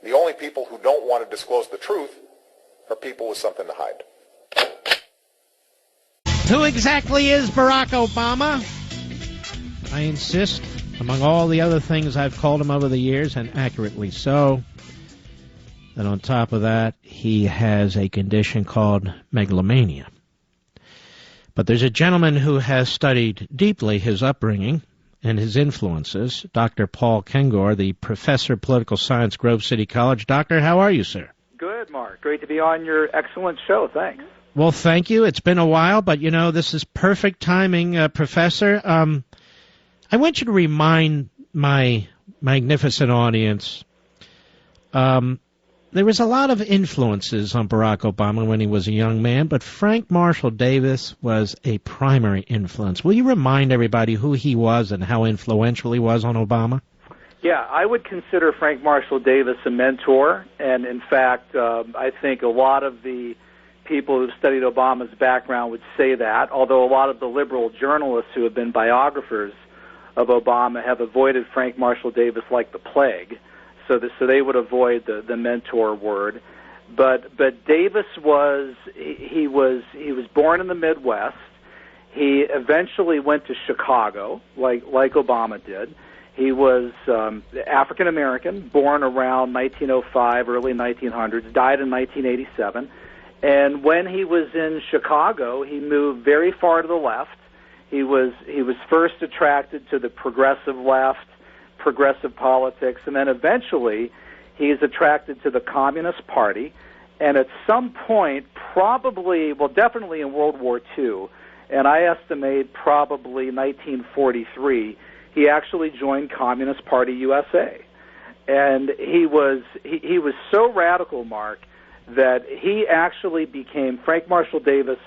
The only people who don't want to disclose the truth are people with something to hide. Who exactly is Barack Obama? I insist, among all the other things I've called him over the years, and accurately so, that on top of that, he has a condition called megalomania. But there's a gentleman who has studied deeply his upbringing and his influences, Dr. Paul Kengor, the professor of political science, Grove City College. Doctor, how are you, sir? Good, Mark. Great to be on your excellent show. Thanks. Well, thank you. It's been a while, but, this is perfect timing, Professor. I want you to remind my magnificent audience, there was a lot of influences on Barack Obama when he was a young man, but Frank Marshall Davis was a primary influence. Will you remind everybody who he was and how influential he was on Obama? Yeah, I would consider Frank Marshall Davis a mentor, and in fact, I think a lot of the people who've studied Obama's background would say that, although a lot of the liberal journalists who have been biographers of Obama have avoided Frank Marshall Davis like the plague. So they would avoid the mentor word, but Davis was born in the Midwest. He eventually went to Chicago, like Obama did. He was African American, born around 1905, early 1900s, died in 1987. And when he was in Chicago, he moved very far to the left. He was first attracted to the progressive left, progressive politics, and then eventually he's attracted to the Communist Party, and at some point, definitely in World War II, and I estimate probably 1943, he actually joined Communist Party USA. And he was so radical, Mark, that he actually Frank Marshall Davis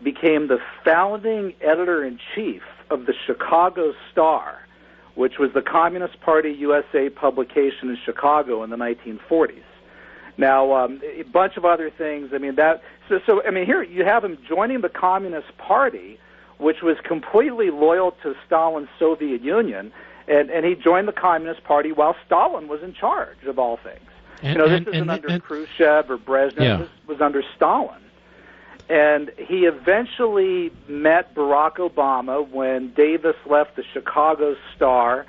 became the founding editor-in-chief of the Chicago Star, which was the Communist Party USA publication in Chicago in the 1940s. Now, a bunch of other things. Here you have him joining the Communist Party, which was completely loyal to Stalin's Soviet Union, and he joined the Communist Party while Stalin was in charge of all things. This isn't under Khrushchev or Brezhnev. Yeah. This was under Stalin. And he eventually met Barack Obama when Davis left the Chicago Star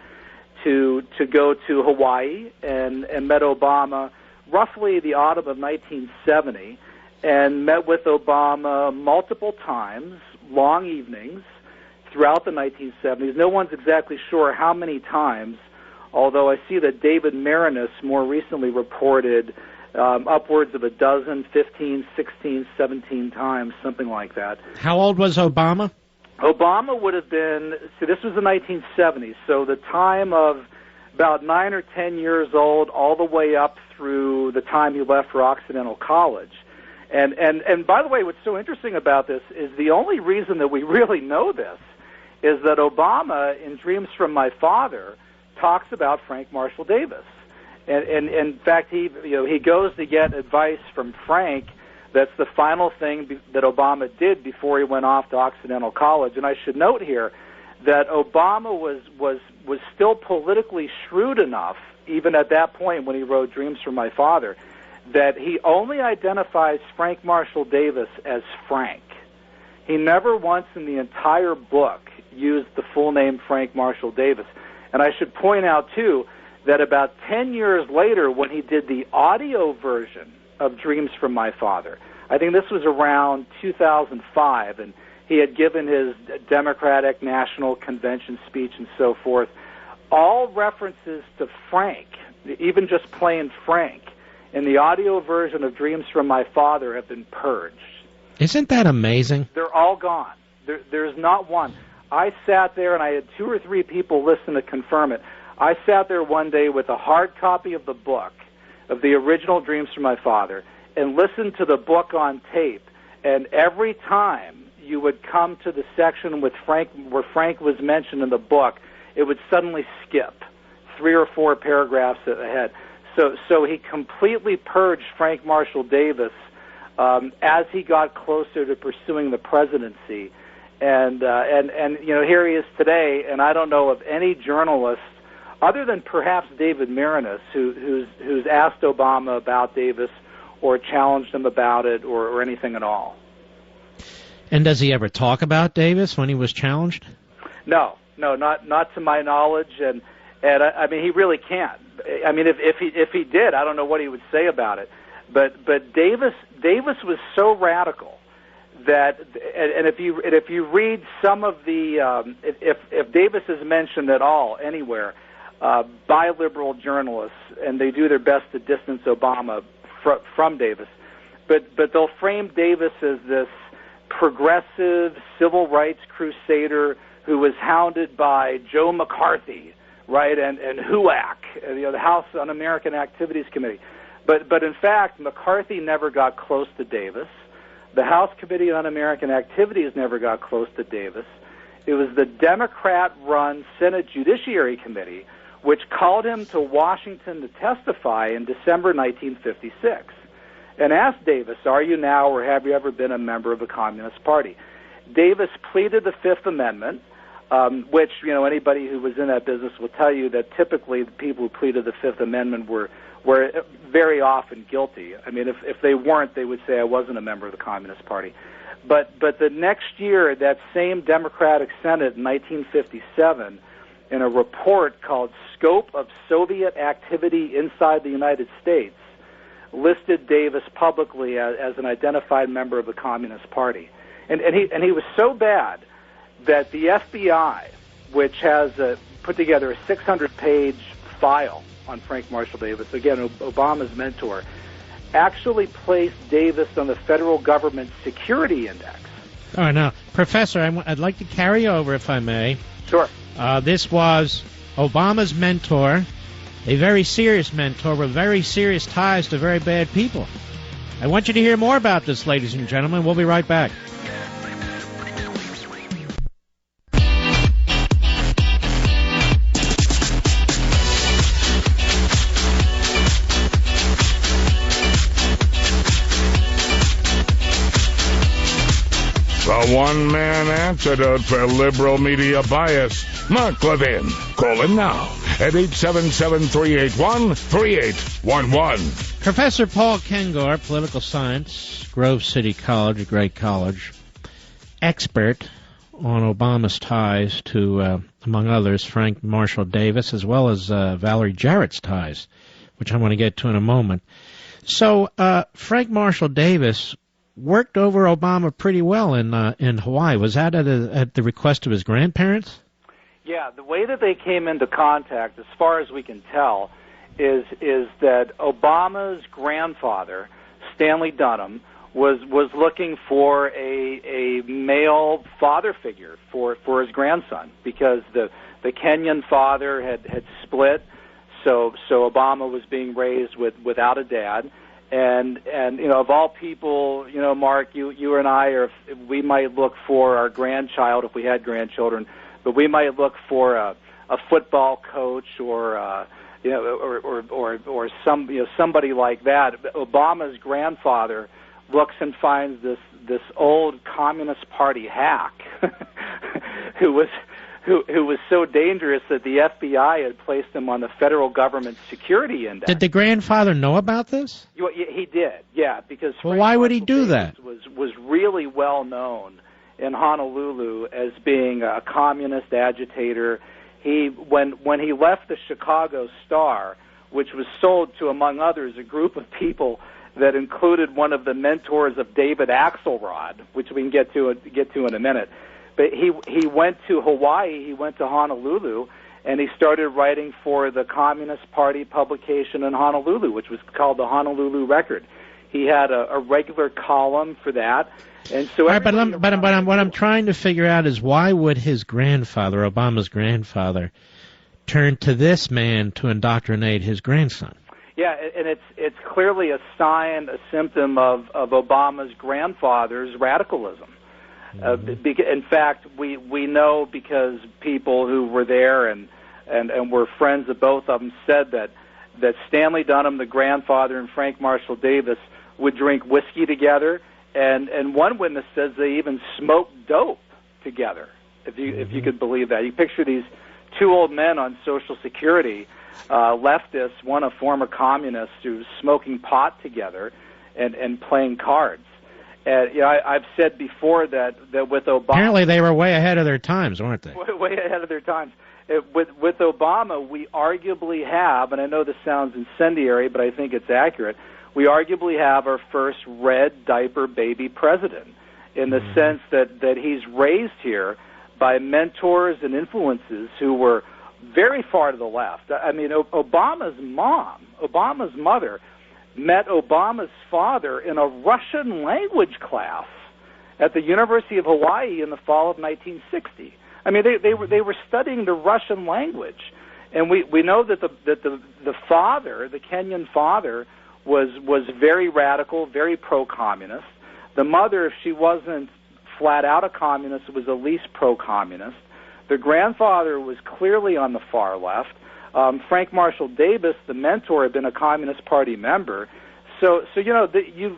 to go to Hawaii and met Obama roughly the autumn of 1970, and met with Obama multiple times, long evenings, throughout the 1970s. No one's exactly sure how many times, although I see that David Marinus more recently reported upwards of 12, 15, 16, 17 times, something like that. How old was Obama? Obama would have been, this was the 1970s, so the time of about 9 or 10 years old all the way up through the time he left for Occidental College. And by the way, what's so interesting about this is the only reason that we really know this is that Obama, in Dreams from My Father, talks about Frank Marshall Davis. And in fact, he goes to get advice from Frank. That's the final thing that Obama did before he went off to Occidental College. And I should note here that Obama was still politically shrewd enough, even at that point when he wrote Dreams from My Father, that he only identifies Frank Marshall Davis as Frank. He never once in the entire book used the full name Frank Marshall Davis. And I should point out, too, that about 10 years later, when he did the audio version of Dreams from My Father, I think this was around 2005, and he had given his Democratic National Convention speech and so forth, all references to Frank, even just plain Frank, in the audio version of Dreams from My Father have been purged. Isn't that amazing? They're all gone. There's not one. I sat there, and I had 2 or 3 people listen to confirm it. I sat there one day with a hard copy of the book, of the original Dreams from My Father, and listened to the book on tape. And every time you would come to the section with Frank, where Frank was mentioned in the book, it would suddenly skip 3 or 4 paragraphs ahead. So he completely purged Frank Marshall Davis as he got closer to pursuing the presidency. And here he is today, and I don't know of any journalist other than perhaps David Marinas, who's asked Obama about Davis or challenged him about it or anything at all. And does he ever talk about Davis when he was challenged? No, not to my knowledge, and I mean he really can't. I mean if he did, I don't know what he would say about it. But Davis was so radical that, and if you read some of the if Davis is mentioned at all anywhere by liberal journalists, and they do their best to distance Obama from Davis, but they'll frame Davis as this progressive civil rights crusader who was hounded by Joe McCarthy, right, and HUAC, the House Un-American Activities Committee. But in fact, McCarthy never got close to Davis. The House Committee on Un-American Activities never got close to Davis. It was the Democrat-run Senate Judiciary Committee which called him to Washington to testify in December 1956 and asked Davis, are you now or have you ever been a member of the Communist Party? Davis pleaded the Fifth Amendment, which, anybody who was in that business will tell you that typically the people who pleaded the Fifth Amendment were very often guilty. I mean, if they weren't, they would say I wasn't a member of the Communist Party. But the next year, that same Democratic Senate in 1957, in a report called Scope of Soviet Activity Inside the United States, listed Davis publicly as an identified member of the Communist Party. And he was so bad that the FBI, which has put together a 600-page file on Frank Marshall Davis, again, Obama's mentor, actually placed Davis on the federal government security index. All right, now, Professor, I'd like to carry over, if I may. Sure. This was Obama's mentor, a very serious mentor with very serious ties to very bad people. I want you to hear more about this, ladies and gentlemen. We'll be right back. The one-man antidote for liberal media bias, Mark Levin. Call him now at 877-381-3811. Professor Paul Kengor, political science, Grove City College, a great college, expert on Obama's ties to, among others, Frank Marshall Davis, as well as Valerie Jarrett's ties, which I want to get to in a moment. So Frank Marshall Davis worked over Obama pretty well in Hawaii. Was that at the request of his grandparents? Yeah, the way that they came into contact, as far as we can tell, is that Obama's grandfather, Stanley Dunham, was looking for a male father figure for his grandson, because the Kenyan father had split, so Obama was being raised without a dad. And of all people, Mark, you and I, we might look for our grandchild if we had grandchildren, but we might look for a football coach or somebody like that. Obama's grandfather looks and finds this old Communist Party hack who was so dangerous that the FBI had placed him on the federal government security index. Did the grandfather know about this? He did, yeah, because well, why would he do that? Was really well known in Honolulu as being a communist agitator. When he left the Chicago Star, which was sold to, among others, a group of people that included one of the mentors of David Axelrod, which we can get to in a minute. But he went to Hawaii, he went to Honolulu, and he started writing for the Communist Party publication in Honolulu, which was called the Honolulu Record. He had a regular column for that. And so, right, but what I'm trying to figure out is why would his grandfather, Obama's grandfather, turn to this man to indoctrinate his grandson? Yeah, and it's clearly a sign, a symptom of Obama's grandfather's radicalism. In fact, we know, because people who were there and were friends of both of them said that Stanley Dunham, the grandfather, and Frank Marshall Davis would drink whiskey together, and one witness says they even smoked dope together. If you could believe that, you picture these two old men on Social Security, leftists, one a former communist, who's smoking pot together and playing cards. And I've said before that with Obama, apparently they were way ahead of their times, weren't they? Way ahead of their times. With Obama, we arguably have, and I know this sounds incendiary, but I think it's accurate, we arguably have our first red diaper baby president, in the sense that he's raised here by mentors and influences who were very far to the left. I mean, Obama's mother, met Obama's father in a Russian language class at the University of Hawaii in the fall of 1960. I mean, they were studying the Russian language, and we know that the father, the Kenyan father, was very radical, very pro-communist. The mother, if she wasn't flat out a communist, was at least pro-communist. The grandfather was clearly on the far left. Frank Marshall Davis, the mentor, had been a Communist Party member. So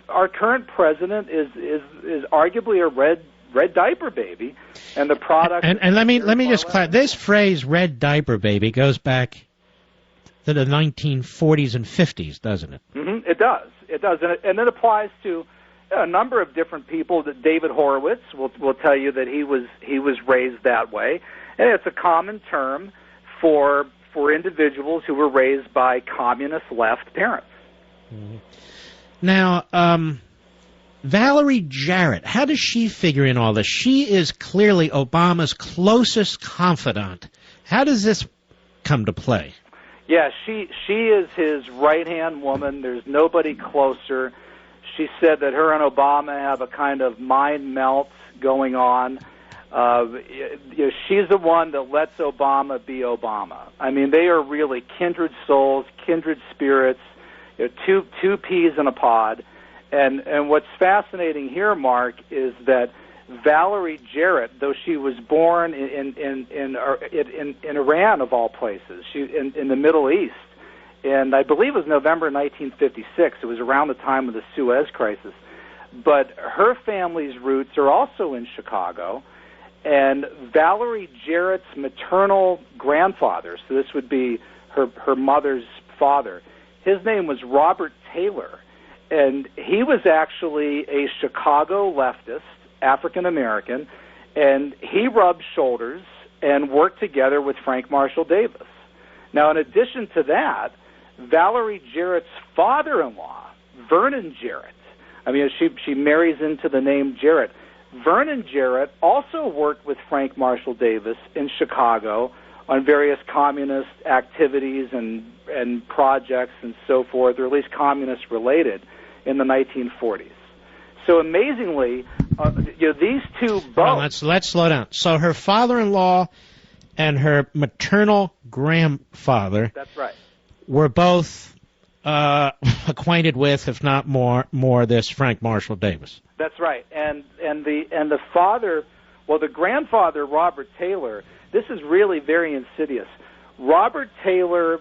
our current president is arguably a red diaper baby, and the product. And let me just clarify. This phrase "red diaper baby" goes back to the 1940s and 50s, doesn't it? Mm-hmm. It does, and it applies to a number of different people. That David Horowitz will tell you that he was raised that way, and it's a common term for individuals who were raised by communist left parents. Mm-hmm. Now, Valerie Jarrett, how does she figure in all this? She is clearly Obama's closest confidant. How does this come to play? Yeah, she is his right-hand woman. There's nobody closer. She said that her and Obama have a kind of mind melt going on. She's the one that lets Obama be Obama. I mean, they are really kindred souls, kindred spirits, two peas in a pod. And what's fascinating here, Mark, is that Valerie Jarrett, though she was born in Iran of all places, in the Middle East, and I believe it was November 1956. It was around the time of the Suez Crisis. But her family's roots are also in Chicago, and Valerie Jarrett's maternal grandfather, so this would be her mother's father, his name was Robert Taylor, and he was actually a Chicago leftist, African-American, and he rubbed shoulders and worked together with Frank Marshall Davis. Now, in addition to that, Valerie Jarrett's father-in-law, Vernon Jarrett, I mean, she marries into the name Jarrett. Vernon Jarrett also worked with Frank Marshall Davis in Chicago on various communist activities and projects and so forth, or at least communist-related, in the 1940s. So amazingly, these two both... Well, let's slow down. So her father-in-law and her maternal grandfather... That's right. ...were both acquainted with, if not more, this Frank Marshall Davis. That's right. And the father, well, the grandfather, Robert Taylor, this is really very insidious. Robert Taylor,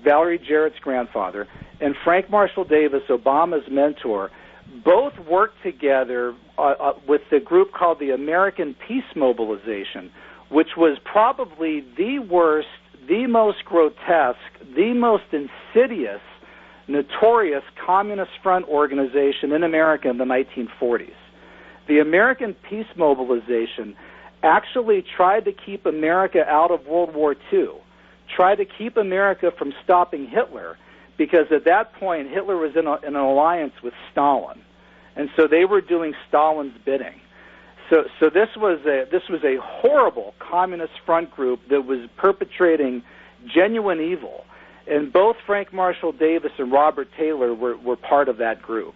Valerie Jarrett's grandfather, and Frank Marshall Davis, Obama's mentor, both worked together with the group called the American Peace Mobilization, which was probably the worst, the most grotesque, the most insidious, notorious Communist Front organization in America in the 1940s. The American Peace Mobilization actually tried to keep America out of World War II, tried to keep America from stopping Hitler, because at that point Hitler was in an alliance with Stalin, and so they were doing Stalin's bidding. So this was a horrible Communist Front group that was perpetrating genuine evil, and both Frank Marshall Davis and Robert Taylor were part of that group.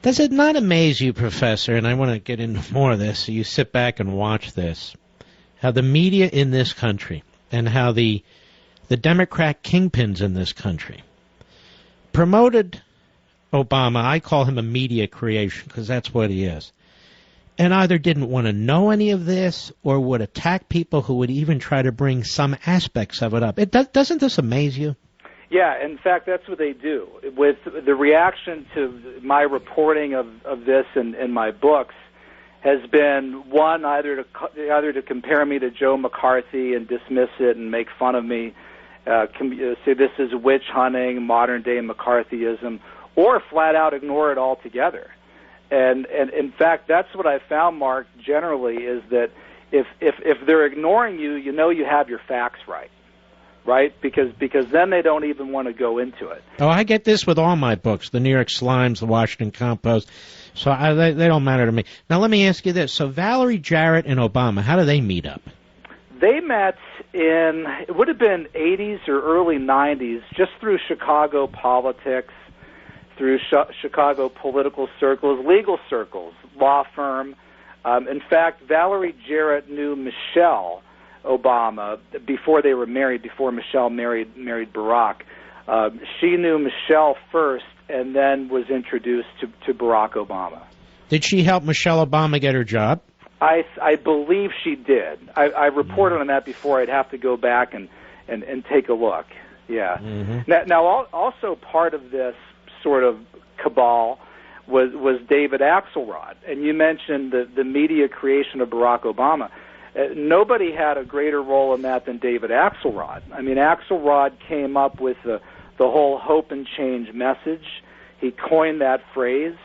Does it not amaze you, Professor, and I want to get into more of this, so you sit back and watch this, how the media in this country and how the Democrat kingpins in this country promoted Obama? I call him a media creation because that's what he is. And either didn't want to know any of this or would attack people who would even try to bring some aspects of it up. Doesn't this amaze you? Yeah, in fact, that's what they do. With the reaction to my reporting of this in my books has been one, either to compare me to Joe McCarthy and dismiss it and make fun of me, say this is witch hunting, modern day McCarthyism, or flat out ignore it altogether. And in fact, that's what I found, Mark, generally, is that if they're ignoring you, you know you have your facts right? Because then they don't even want to go into it. Oh, I get this with all my books, the New York Slimes, the Washington Compost, so they don't matter to me. Now, let me ask you this. So Valerie Jarrett and Obama, how do they meet up? They met it would have been 80s or early 90s, just through Chicago politics, through Chicago political circles, legal circles, law firm. In fact, Valerie Jarrett knew Michelle Obama before they were married, before Michelle married Barack. She knew Michelle first and then was introduced to Barack Obama. Did she help Michelle Obama get her job? I believe she did. I reported on that before. I'd have to go back and take a look. Yeah. Mm-hmm. Now, also part of this sort of cabal was David Axelrod. And you mentioned the media creation of Barack Obama. Nobody had a greater role in that than David Axelrod. I mean, Axelrod came up with the whole hope and change message. He coined that phrase.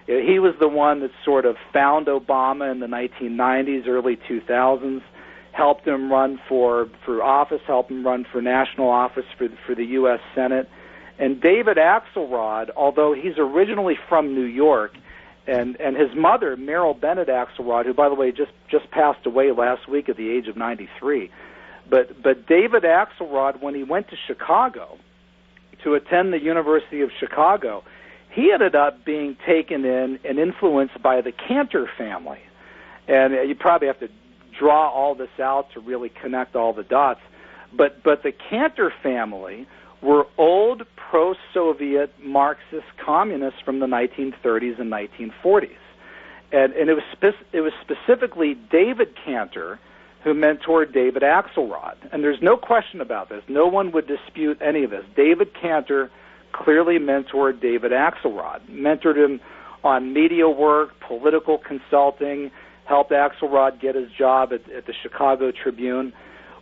He was the one that sort of found Obama in the 1990s, early 2000s, helped him run for office, helped him run for national office for the U.S. Senate. And David Axelrod, although he's originally from New York, and his mother, Merrill Bennett Axelrod, who, by the way, just passed away last week at the age of 93. But David Axelrod, when he went to Chicago to attend the University of Chicago, he ended up being taken in and influenced by the Cantor family. And you probably have to draw all this out to really connect all the dots. But the Cantor family were old pro-Soviet Marxist communists from the 1930s and 1940s. And it was specifically David Cantor who mentored David Axelrod. And there's no question about this. No one would dispute any of this. David Cantor clearly mentored David Axelrod, mentored him on media work, political consulting, helped Axelrod get his job at the Chicago Tribune.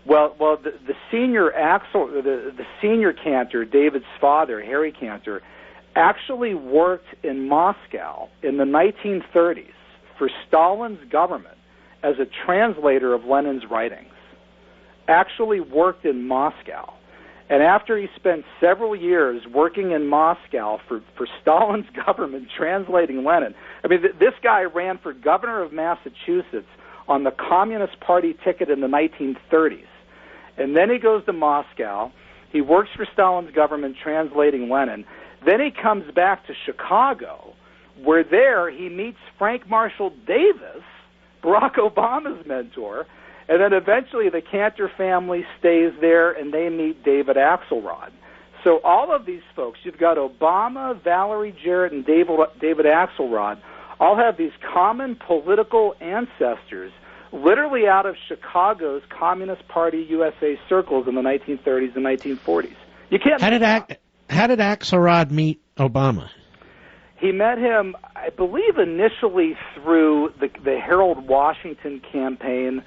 Well, the senior the senior Cantor, David's father, Harry Cantor, actually worked in Moscow in the 1930s for Stalin's government as a translator of Lenin's writings. Actually worked in Moscow. And after he spent several years working in Moscow for Stalin's government translating Lenin, I mean, this guy ran for governor of Massachusetts on the Communist Party ticket in the 1930s. And then he goes to Moscow. He works for Stalin's government translating Lenin. Then he comes back to Chicago, where there he meets Frank Marshall Davis, Barack Obama's mentor. And then eventually the Cantor family stays there, and they meet David Axelrod. So all of these folks, you've got Obama, Valerie Jarrett, and David Axelrod, all have these common political ancestors literally out of Chicago's Communist Party USA circles in the 1930s and 1940s. You can't. How did Axelrod meet Obama? He met him, I believe, initially through the Harold Washington campaign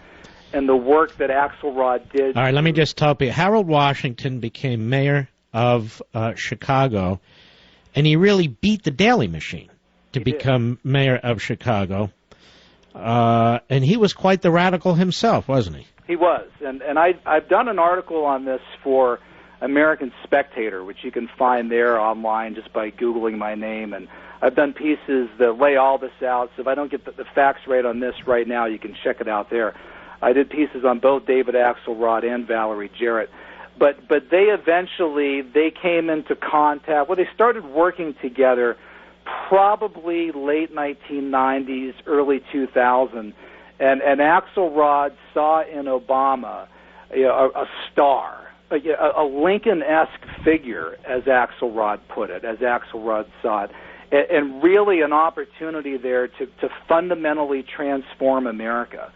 and the work that Axelrod did. All right, let me just tell you. Harold Washington became mayor of Chicago, and he really beat the Daily Machine to become mayor of Chicago. And he was quite the radical himself, wasn't he? He was. And I've done an article on this for American Spectator, which you can find there online just by Googling my name. And I've done pieces that lay all this out. So if I don't get the facts right on this right now, you can check it out there. I did pieces on both David Axelrod and Valerie Jarrett. But they came into contact. Well, they started working together probably late 1990s, early 2000, and Axelrod saw in Obama a star, a Lincoln-esque figure, as Axelrod put it, as Axelrod saw it, and really an opportunity there to fundamentally transform America.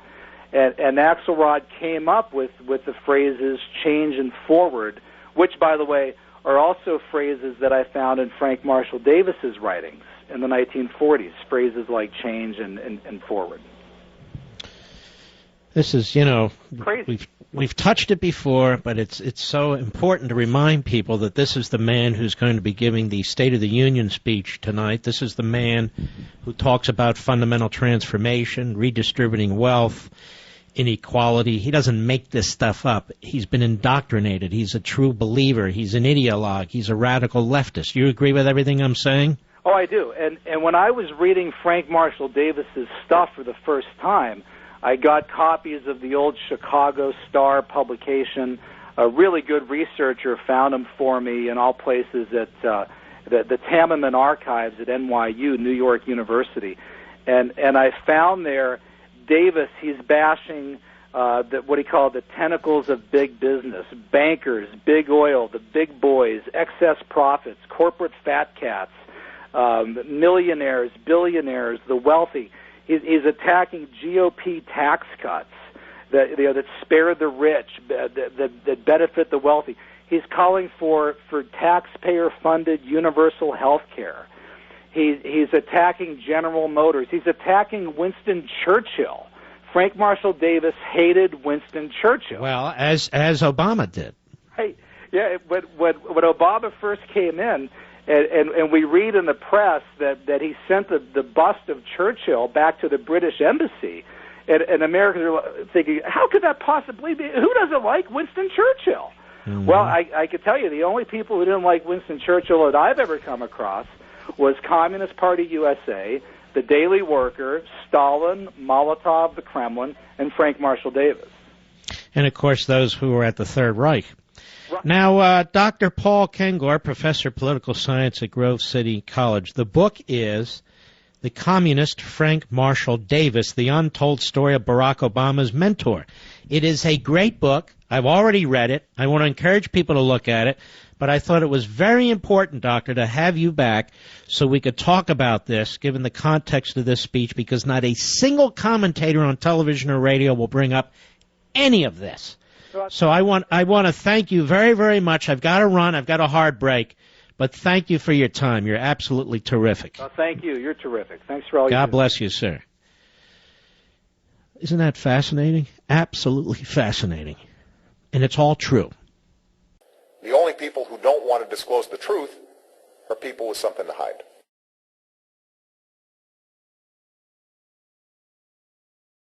And Axelrod came up with the phrases change and forward, which, by the way, are also phrases that I found in Frank Marshall Davis's writings in the 1940s, phrases like change and forward. This is, Crazy. we've touched it before, but it's so important to remind people that this is the man who's going to be giving the State of the Union speech tonight. This is the man who talks about fundamental transformation, redistributing wealth, inequality. He doesn't make this stuff up. He's been indoctrinated. He's a true believer. He's an ideologue. He's a radical leftist. You agree with everything I'm saying? Oh, I do. And when I was reading Frank Marshall Davis's stuff for the first time, I got copies of the old Chicago Star publication. A really good researcher found them for me in all places at the Tamman Archives at NYU, New York University. And I found there Davis, he's bashing what he called the tentacles of big business, bankers, big oil, the big boys, excess profits, corporate fat cats, millionaires, billionaires, the wealthy. He's attacking GOP tax cuts that spare the rich, that benefit the wealthy. He's calling for taxpayer-funded universal health care. He's attacking General Motors. He's attacking Winston Churchill. Frank Marshall Davis hated Winston Churchill. Well, as Obama did. Right. Yeah, when Obama first came in, and we read in the press that he sent the bust of Churchill back to the British embassy, and Americans are thinking, how could that possibly be? Who doesn't like Winston Churchill? Mm-hmm. Well, I could tell you, the only people who didn't like Winston Churchill that I've ever come across was Communist Party USA, the Daily Worker, Stalin, Molotov, the Kremlin, and Frank Marshall Davis. And, of course, those who were at the Third Reich. Right. Now, Dr. Paul Kengor, professor of political science at Grove City College, the book is The Communist Frank Marshall Davis, The Untold Story of Barack Obama's Mentor. It is a great book. I've already read it. I want to encourage people to look at it. But I thought it was very important, Doctor, to have you back so we could talk about this, given the context of this speech, because not a single commentator on television or radio will bring up any of this. So I want to thank you very, very much. I've got to run. I've got a hard break. But thank you for your time. You're absolutely terrific. Well, thank you. You're terrific. Thanks for all you do. God bless you, sir. Isn't that fascinating? Absolutely fascinating. And it's all true. The only people who don't want to disclose the truth are people with something to hide.